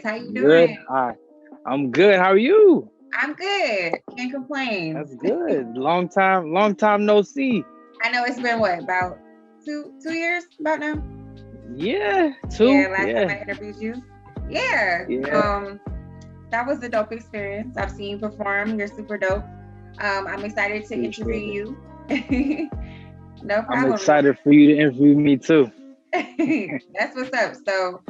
How you Good. doing? I'm good. How are you? I'm good. Can't complain. That's good. Long time no see. I know it's been what, about two years about now? Yeah, Yeah, two. last time Yeah, I interviewed you. Yeah. yeah. That was a dope experience. I've seen you perform. You're super dope. I'm excited to Appreciate it. interview you. No I'm problem. excited for you to interview me too. That's what's up. So,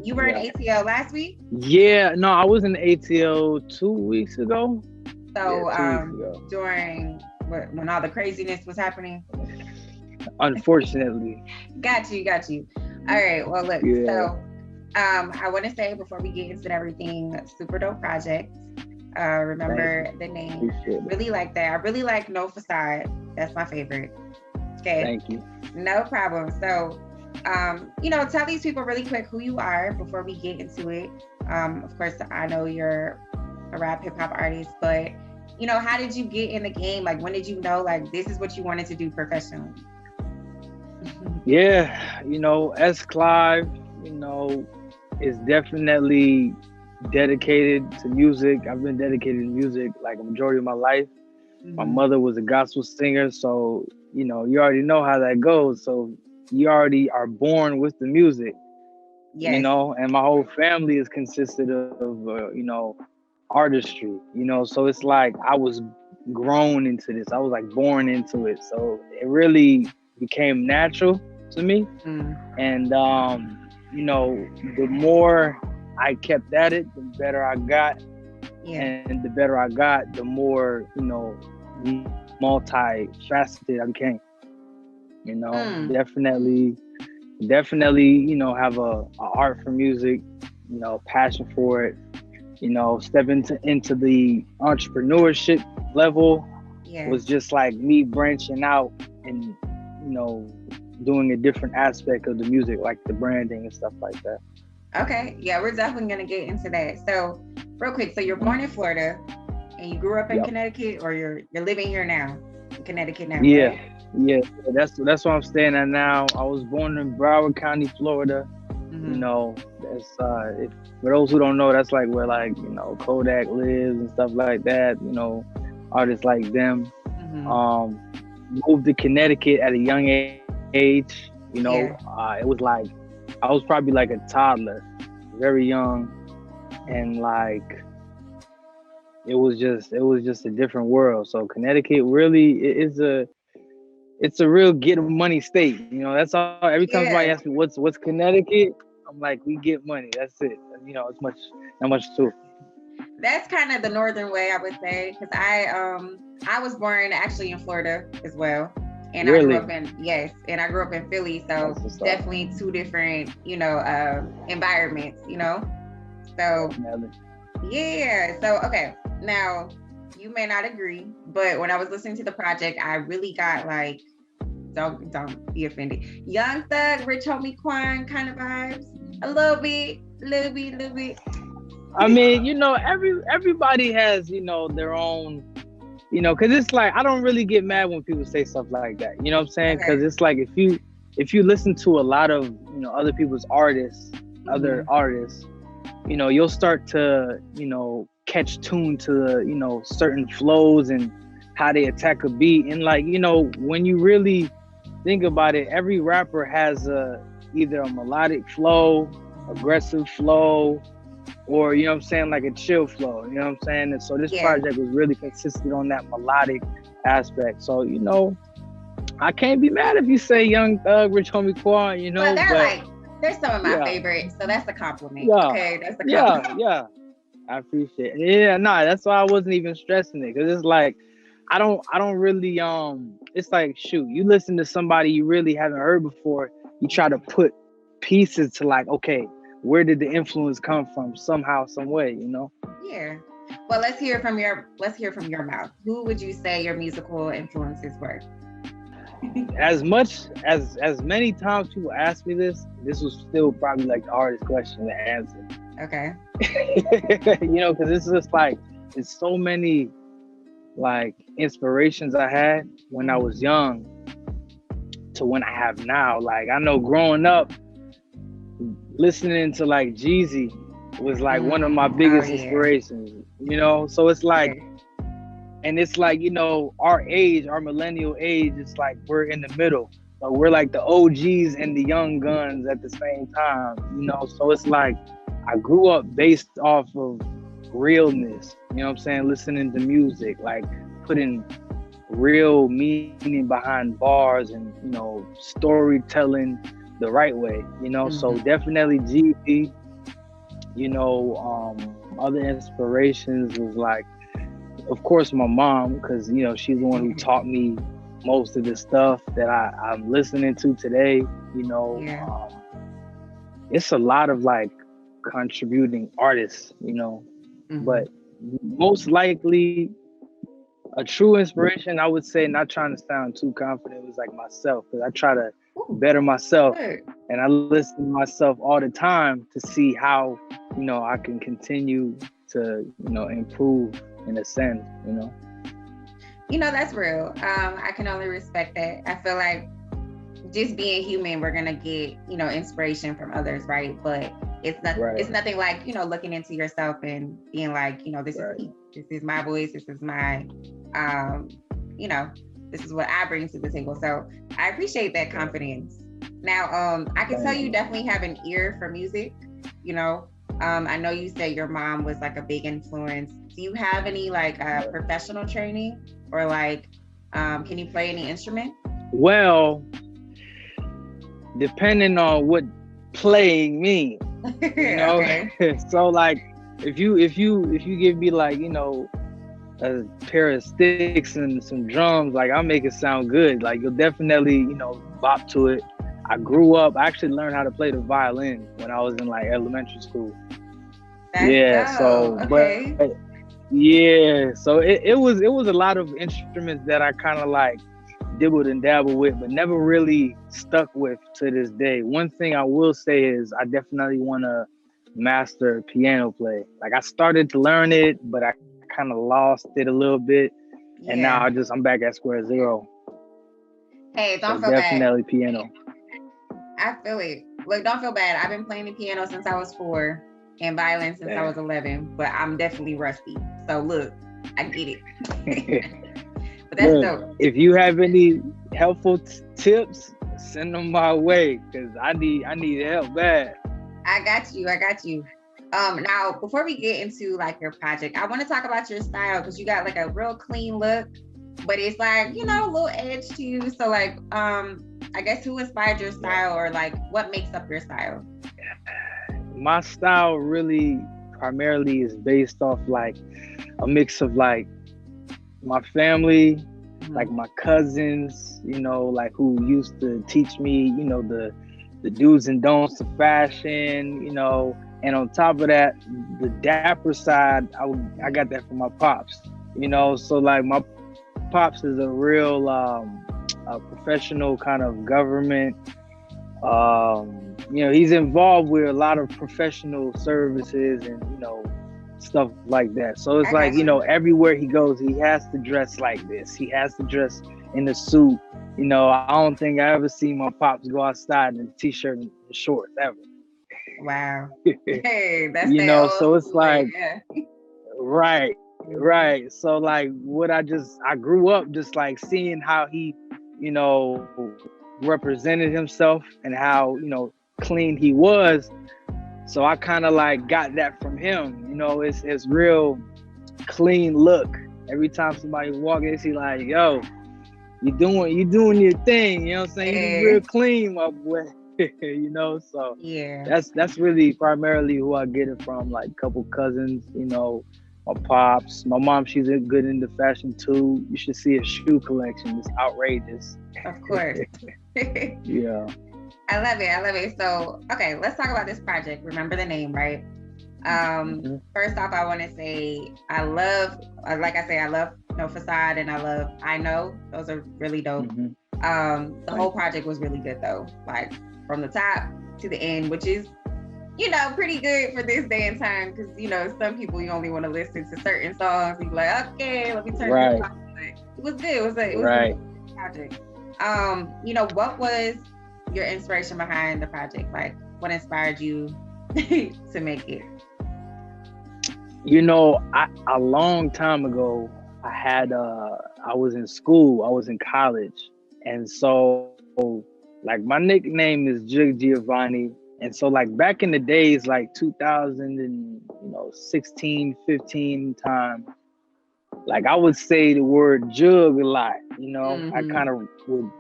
you were in Yeah. ATL last week. Yeah. No, I was in ATO 2 weeks ago. Yeah, So, 2 weeks ago. during when all the craziness was happening. Unfortunately. Got you. All right. Well, look. Yeah. So, I want to say before we get into everything, super dope project. Thank Remember you. the name. Appreciate it. Really like that. I really like No Facade. That's my favorite. Okay. Thank you. No problem. So, tell these people really quick who you are before we get into it. Of course, I know you're a rap hip hop artist, but how did you get in the game? Like, when did you know like this is what you wanted to do professionally? Yeah. S-Clive, is definitely dedicated to music. I've been dedicated to music like a majority of my life. My Mhm. mother was a gospel singer, so you already know how that goes. So you already are born with the music, Yes. and my whole family is consisted of artistry, So it's like I was grown into this. I was like born into it, so it really became natural to me. Mm. And the more I kept at it, the better I got, Yeah. and the better I got, the more multifaceted I became. Mm. Definitely, have a art for music, passion for it. Step into the entrepreneurship level Yeah. was just like me branching out and doing a different aspect of the music, like the branding and stuff like that. Okay. Yeah, we're definitely gonna get into that. So, real quick. So you're born in Florida, and you grew up in Yep. Connecticut, or you're living here now, in Connecticut now, Yeah, right? yeah. That's where I'm staying at now. I was born in Broward County, Florida. Mm-hmm. That's for those who don't know, that's like where like Kodak lives and stuff like that. Artists like them. Mm-hmm. Um, moved to Connecticut at a young age. Yeah. It was like I was probably like a toddler, very young, and like it was just a different world. So Connecticut really it's a real get money state. That's all. Every time somebody asks Yeah. me what's Connecticut, I'm like, we get money. That's it. It's not much to it. That's kind of the northern way, I would say, because I was born actually in Florida as well, and I grew Really, up in yes, and I grew up in Philly, so that's the stuff. definitely two different environments, So Definitely. yeah, so okay, now you may not agree, but when I was listening to the project, I really got like don't be offended, Young Thug, Rich Homie Quan kind of vibes, a little bit. I mean, everybody has their own. Because it's like I don't really get mad when people say stuff like that. You know what I'm saying? Because Okay. it's like if you listen to a lot of other people's artists, other Mm-hmm. artists, you'll start to catch tune to the certain flows and how they attack a beat. And like when you really think about it, every rapper has either a melodic flow, aggressive flow, or what I'm saying, like a chill flow, you know what I'm saying? And so this Yeah. project was really consistent on that melodic aspect. So I can't be mad if you say Young Thug, Rich Homie Quan, Well, but they're some of my yeah, favorites, so that's a compliment. yeah, Okay, that's a yeah, compliment. yeah. I appreciate it. Yeah, nah, that's why I wasn't even stressing it, because it's like I don't really it's like, shoot, you listen to somebody you really haven't heard before, you try to put pieces to like, okay, where did the influence come from, somehow, some way. Yeah. Well, let's hear from your mouth. Who would you say your musical influences were? As much as many times people ask me this was still probably like the hardest question to answer. Okay. Because it's just like it's so many like inspirations I had when I was young to when I have now. Like I know growing up listening to like Jeezy, was like one of my biggest inspirations, you know? So it's like, and it's like, you know, our age, our millennial age, it's like we're in the middle. So we're like the OGs and the young guns at the same time, you know? So it's like, I grew up based off of realness, you know what I'm saying? Listening to music, like putting real meaning behind bars and, you know, storytelling the right way, you know? So definitely GB, you know, other inspirations was like, of course, my mom, because, you know, she's the one who taught me most of the stuff that I'm listening to today, you know. It's a lot of like contributing artists, you know, but most likely a true inspiration, I would say, not trying to sound too confident, was like myself, because I try to better myself and I listen to myself all the time to see how, you know, I can continue to, you know, improve and ascend, you know. You know, that's real. I can only respect that. I feel like just being human, we're gonna get, you know, inspiration from others, right? But it's not, it's nothing like, you know, looking into yourself and being like, you know, this is me. This is my voice. This is my, you know, this is what I bring to the table. So I appreciate that confidence. Now, I can tell you definitely have an ear for music, you know. I know you said your mom was like a big influence. Do you have any like professional training, or like, can you play any instrument? Well, depending on what playing means, you know. So like, if you give me like, you know, a pair of sticks and some drums, like I'll make it sound good. Like you'll definitely, you know, bop to it. I grew up, I actually learned how to play the violin when I was in like elementary school. So it was a lot of instruments that I kind of like dibbled and dabbled with, but never really stuck with to this day. One thing I will say is I definitely want to master piano play. Like I started to learn it, but I kind of lost it a little bit, and now I'm back at square zero. Hey, don't feel bad. Definitely piano. I feel it. Look, don't feel bad. I've been playing the piano since I was 4 and violin since I was 11, but I'm definitely rusty. So look, I get it. But that's dope. If you have any helpful tips, send them my way, because I need help bad. I got you. Now, before we get into like your project, I want to talk about your style, because you got like a real clean look, but it's like, you know, a little edge to you. So like, I guess who inspired your style, or like what makes up your style? My style really primarily is based off like a mix of like my family, like my cousins, you know, like who used to teach me, you know, the do's and don'ts of fashion, you know. And on top of that, the dapper side, I got that from my pops, you know. So like my pops is a real a professional kind of government. You know, he's involved with a lot of professional services and, you know, stuff like that. So it's like, you know, everywhere he goes, he has to dress like this. He has to dress in a suit. You know, I don't think I ever seen my pops go outside in a t-shirt and shorts ever. Wow. Hey, that's you know, so it's like, right. So like I grew up just like seeing how he, you know, represented himself and how, you know, clean he was. So I kind of like got that from him. You know, it's real clean look. Every time somebody walk in, he like, yo, you doing your thing. You know what I'm saying? You real clean, my boy. You know, so that's really primarily who I get it from. Like a couple cousins, you know, my pops, my mom. She's good into fashion too. You should see a shoe collection. It's outrageous. Of course. Yeah. I love it. So, okay, let's talk about this project. Remember the name, right? First off, I want to say I love, like I say, I love No Facade and I Know. Those are really dope. The whole project was really good though, like from the top to the end, which is, you know, pretty good for this day and time, because, you know, some people, you only want to listen to certain songs. You be like, okay, let me turn this off. It was good. It was a good project. You know, what was your inspiration behind the project? Like, what inspired you to make it? A long time ago, I was in school, I was in college, and so like my nickname is Jug Giovanni, and so like back in the days, like 2016, 15 time, like I would say the word jug a lot. I kind of would,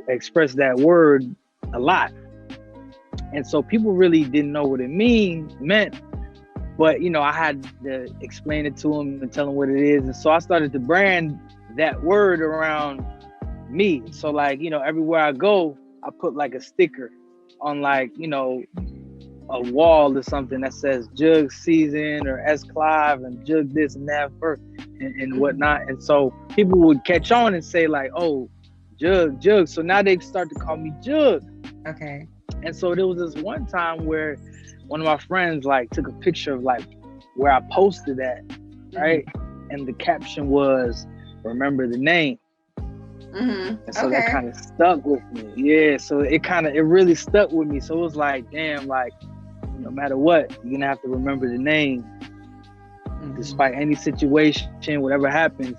express that word a lot, and so people really didn't know what it meant. But I had to explain it to them and tell them what it is, and so I started to brand that word around me. So like everywhere I go, I put like a sticker on like a wall or something that says Jug Season or S-Clive and Jug this and that and whatnot. And so people would catch on and say like, oh, Jug. So now they start to call me Jug. Okay. And so there was this one time where one of my friends like took a picture of like where I posted that, right? And the caption was, "Remember the name." And so that kind of stuck with me. Yeah, so it really stuck with me. So it was like, damn, like no matter what, you're gonna have to remember the name. Despite any situation, whatever happens,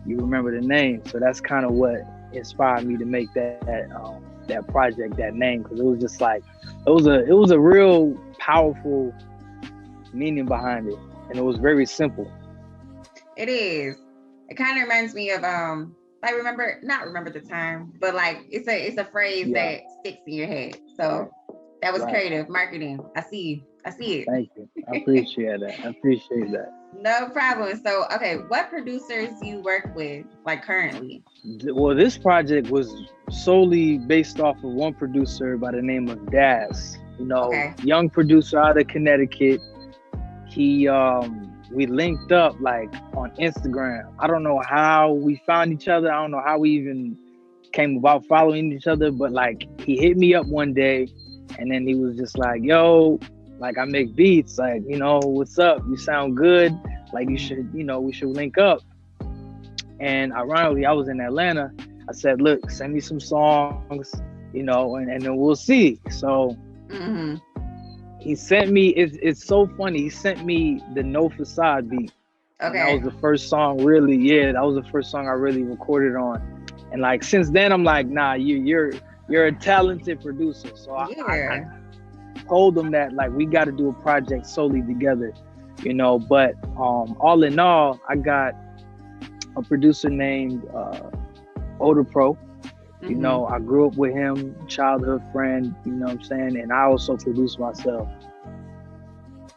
you remember the name. So that's kind of what inspired me to make that project, that name, because it was just like it was a real powerful meaning behind it, and it was very simple. It is. It kind of reminds me of like not remember the time, but like it's a phrase that sticks in your head. So that was creative marketing. I see it. Thank you. I appreciate that. No problem. So, okay, what producers you work with, like currently? Well, this project was solely based off of one producer by the name of Daz. Young producer out of Connecticut. He we linked up like on Instagram. I don't know how we found each other. I don't know how we even came about following each other, but like he hit me up one day and then he was just like, yo, like I make beats, like, what's up? You sound good. Like you should, we should link up. And ironically, I was in Atlanta. I said, look, send me some songs, and then we'll see. So he sent me, it's so funny. He sent me the No Facade beat. Okay. And that was the first song that was the first song I really recorded on. And like, since then I'm like, nah, you're a talented producer. So I told him that like, we got to do a project solely together, but all in all, I got a producer named Older Pro. I grew up with him, childhood friend, you know what I'm saying? And I also produce myself.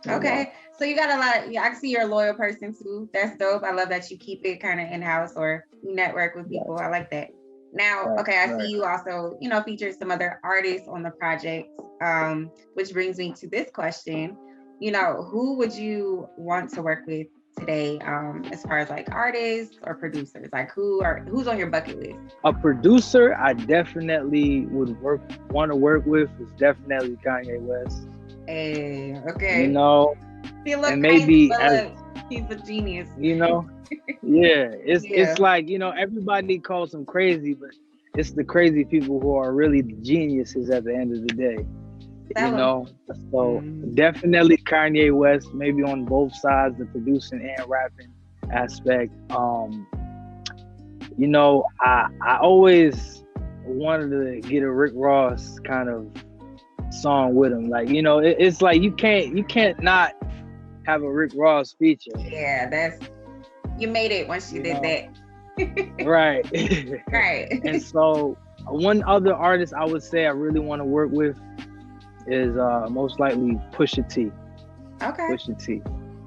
Okay. So you got a lot, I can see you're a loyal person too. That's dope. I love that you keep it kind of in-house or you network with people. I like that. Now, I see you also, featured some other artists on the project, which brings me to this question. Who would you want to work with today, as far as like artists or producers? Like who's on your bucket list? A producer I definitely would want to work with is definitely Kanye West. Hey, okay. And maybe he's a genius. It's like, everybody calls him crazy, but it's the crazy people who are really the geniuses at the end of the day. So definitely Kanye West, maybe on both sides, the producing and rapping aspect. I always wanted to get a Rick Ross kind of song with him. Like, it's like you can't not have a Rick Ross feature. Yeah, you made it once you did that. Right. Right. And so one other artist I would say I really want to work with is most likely Pusha T. Okay. Pusha T.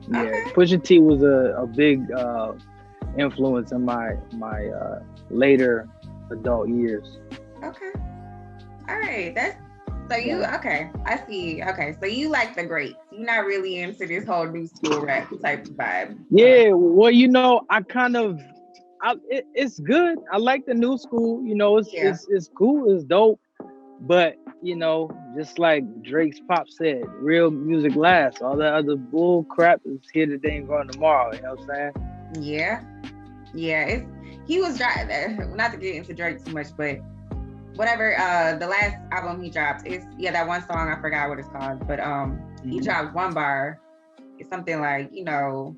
Yeah. Okay. Pusha T was a big influence in my later adult years. Okay. All right. I see. Okay. So you like the greats. You're not really into this whole new school rap type of vibe. Yeah. Well, it's good. I like the new school. It's cool. It's dope. But just like Drake's Pop said, real music lasts. All that other bull crap is here today and gone tomorrow. You know what I'm saying? Yeah. He was driving. Not to get into Drake too much, but whatever. The last album he dropped is that one song, I forgot what it's called, but he dropped one bar. it's something like, you know,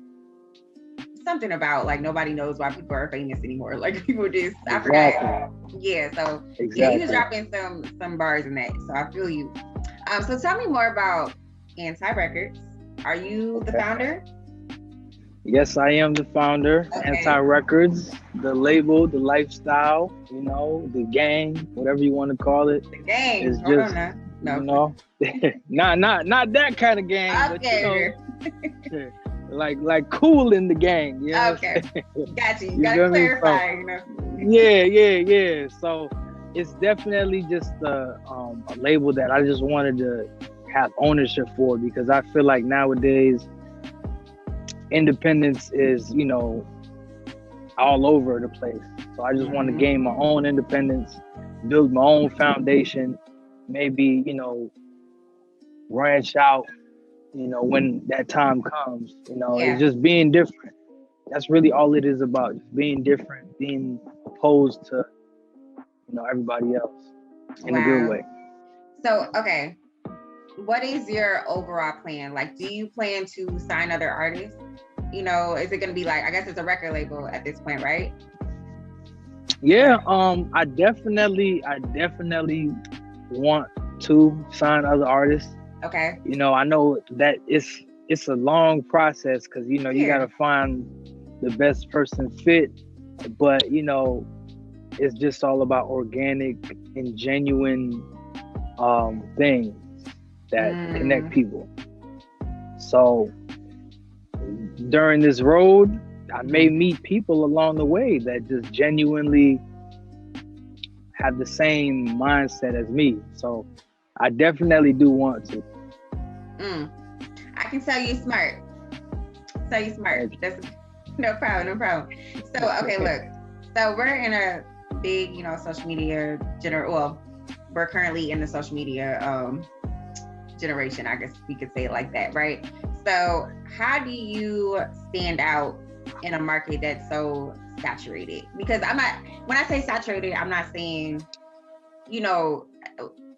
something about like nobody knows why people are famous anymore. Like people just, I forgot. Yeah, so yeah, he was dropping some bars in that. So I feel you. So tell me more about Anti Records. Are you the founder? Yes, I am the founder. Okay. Anti Records, the label, the lifestyle, you know, the gang, whatever you want to call it. The gang. It's just, no. You know, not that kind of gang, okay. But you know, like cool in the gang. You know okay. Got you. You gotta clarify. You know? Yeah. So it's definitely just a label that I just wanted to have ownership for, because I feel like nowadays independence is, you know, all over the place. So I just want to gain my own independence, build my own foundation, maybe, you know, branch out, you know, when that time comes. You know, it's just being different. That's really all it is about, just being different, being opposed to, you know, everybody else in a good way. So, okay, what is your overall plan? Like, do you plan to sign other artists? You know, is it going to be like, I guess it's a record label at this point, right? Yeah, I definitely want to sign other artists. Okay. You know, I know that it's a long process, because, you know, you got to find the best person fit, but, you know, it's just all about organic and genuine things that connect people. So during this road, I may meet people along the way that just genuinely have the same mindset as me. So I definitely do want to. I can tell you smart. That's no problem. So, okay, look. So we're in a big, you know, social media we're currently in the social media generation, I guess we could say it like that, right? So how do you stand out in a market that's so saturated? Because when I say saturated, I'm not saying, you know,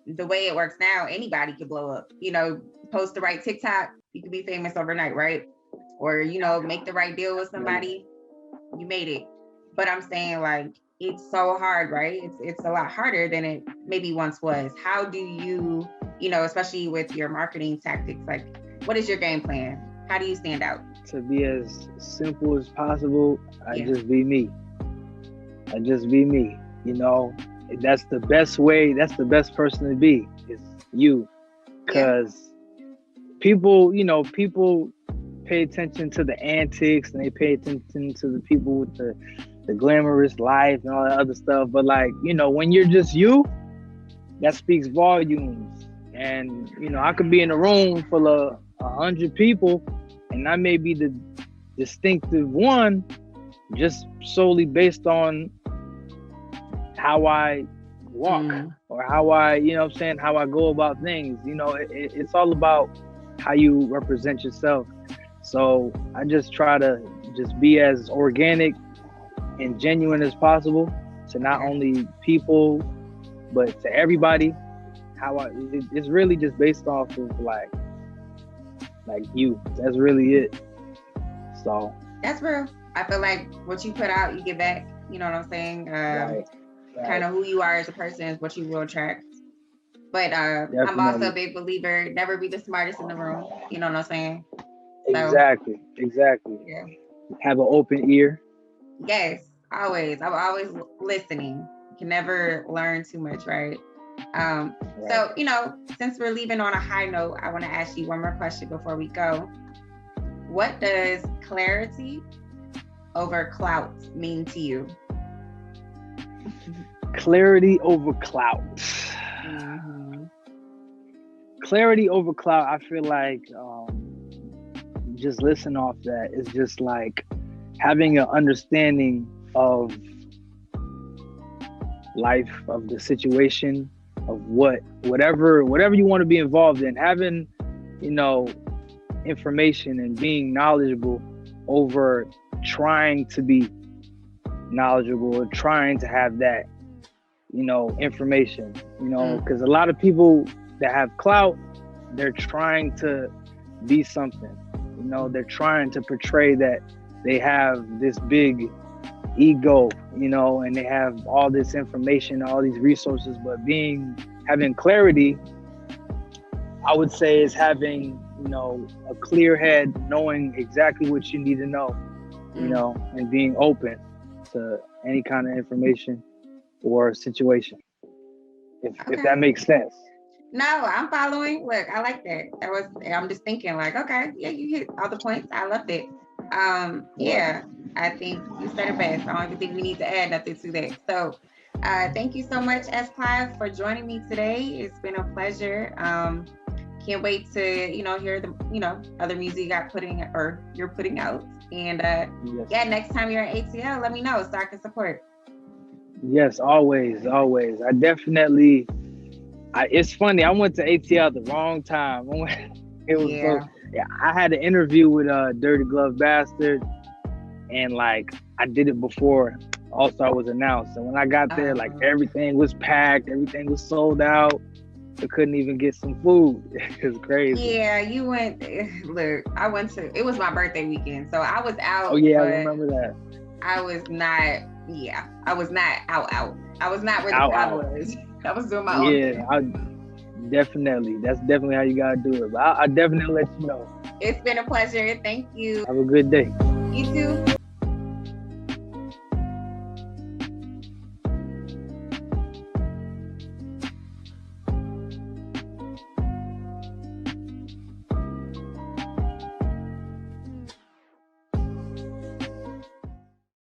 the way it works now, anybody could blow up. You know, post the right TikTok, you could be famous overnight, right? Or, you know, make the right deal with somebody, you made it. But I'm saying, like, it's so hard, right? It's a lot harder than it maybe once was. How do you, you know, especially with your marketing tactics, like, what is your game plan? How do you stand out? To be as simple as possible, I just be me. You know, that's the best way. That's the best person to be, is you. Because people, you know, people pay attention to the antics, and they pay attention to the people with the glamorous life and all that other stuff. But, like, you know, when you're just you, that speaks volumes. And, you know, I could be in a room full of 100 people, and I may be the distinctive one, just solely based on how I walk or how I, you know what I'm saying, how I go about things. You know, it's all about how you represent yourself. So I just try to just be as organic and genuine as possible to not only people, but to everybody. It's really just based off of like you. That's really it. So that's real. I feel like what you put out, you get back. You know what I'm saying? Right. Kind of who you are as a person is what you will attract. But I'm also a big believer, never be the smartest in the room. You know what I'm saying? So, exactly. Yeah. Have an open ear. Yes, always. I'm always listening. You can never learn too much, right? So, you know, since we're leaving on a high note, I want to ask you one more question before we go. What does clarity over clout mean to you? Clarity over clout. Clarity over clout, I feel like, just listen off that, is just like having an understanding of life, of the situation, of whatever you want to be involved in, having, you know, information and being knowledgeable over trying to be knowledgeable or trying to have that, you know, information, you know, because a lot of people that have clout, they're trying to be something, You know, they're trying to portray that they have this big ego, you know, and they have all this information, all these resources, but having clarity, I would say, is having, you know, a clear head, knowing exactly what you need to know, you know, and being open to any kind of information or situation, if that makes sense. No, I'm following. Look, I like that. I'm just thinking like, okay, yeah, you hit all the points. I loved it. Yeah, I think you said it best. I don't even think we need to add nothing to that. So thank you so much, S-Clive, for joining me today. It's been a pleasure. Can't wait to, you know, hear the, you know, other music you're putting out. And yeah, next time you're at ATL, let me know so I can support. Yes, always. I definitely, it's funny, I went to ATL at the wrong time. It was I had an interview with Dirty Glove Bastard, and like I did it before All-Star was announced. And when I got there, like everything was packed, everything was sold out. I couldn't even get some food. It was crazy. Yeah, you went. Look, it was my birthday weekend, so I was out. Oh yeah, I remember that. I was not. Yeah, I was not out. I was not where the crowd was. I was doing my own thing. Definitely. That's definitely how you gotta do it. But I'll definitely let you know. It's been a pleasure. Thank you. Have a good day. You too.